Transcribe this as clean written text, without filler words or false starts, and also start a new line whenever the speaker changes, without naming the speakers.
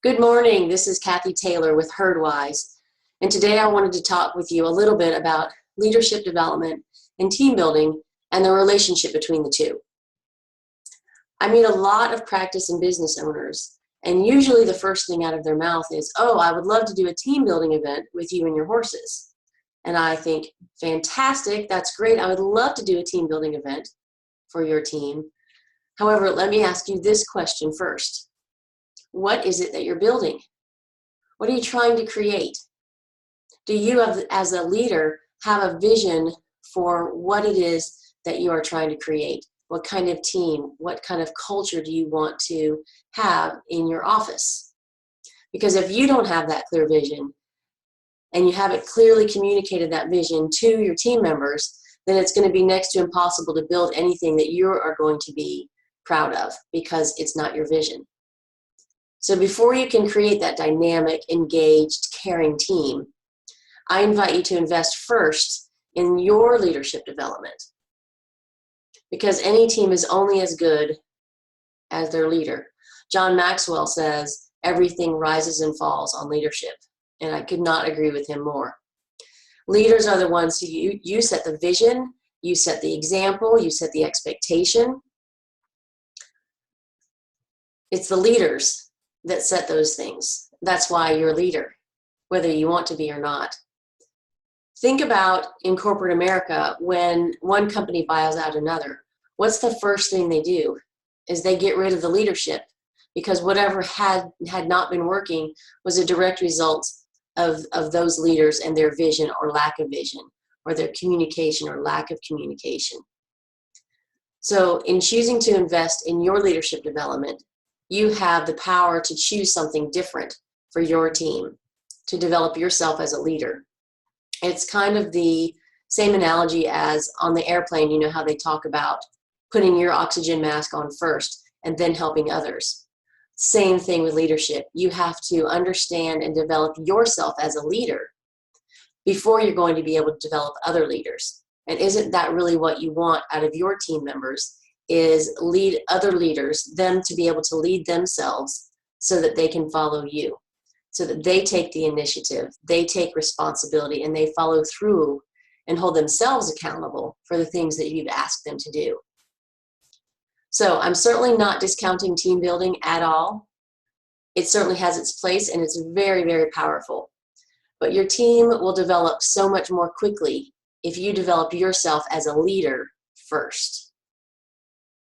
Good morning. This is Kathy Taylor with HerdWise, and today I wanted to talk with you a little bit about leadership development and team building and the relationship between the two. I meet a lot of practice and business owners, and usually the first thing out of their mouth is, "Oh, I would love to do a team building event with you and your horses." And I think, fantastic, that's great. I would love to do a team building event for your team. However, let me ask you this question first. What is it that you're building? What are you trying to create? Do you, as a leader, have a vision for what it is that you are trying to create? What kind of team, what kind of culture do you want to have in your office? Because if you don't have that clear vision and you haven't clearly communicated that vision to your team members, then it's going to be next to impossible to build anything that you are going to be proud of because it's not your vision. So before you can create that dynamic, engaged, caring team, I invite you to invest first in your leadership development, because any team is only as good as their leader. John Maxwell says, everything rises and falls on leadership, and I could not agree with him more. Leaders are the ones who you set the vision, you set the example, you set the expectation. It's the leaders that set those things. That's why you're a leader, whether you want to be or not. Think about in corporate America, when one company buys out another, what's the first thing they do? Is they get rid of the leadership, because whatever had not been working was a direct result of those leaders and their vision or lack of vision, or their communication or lack of communication. So in choosing to invest in your leadership development, you have the power to choose something different for your team, to develop yourself as a leader. It's kind of the same analogy as on the airplane, you know how they talk about putting your oxygen mask on first and then helping others. Same thing with leadership. You have to understand and develop yourself as a leader before you're going to be able to develop other leaders. And isn't that really what you want out of your team members? Is lead other leaders, them to be able to lead themselves so that they can follow you, so that they take the initiative, they take responsibility, and they follow through and hold themselves accountable for the things that you've asked them to do. So I'm certainly not discounting team building at all. It certainly has its place, and it's very, very powerful. But your team will develop so much more quickly if you develop yourself as a leader first.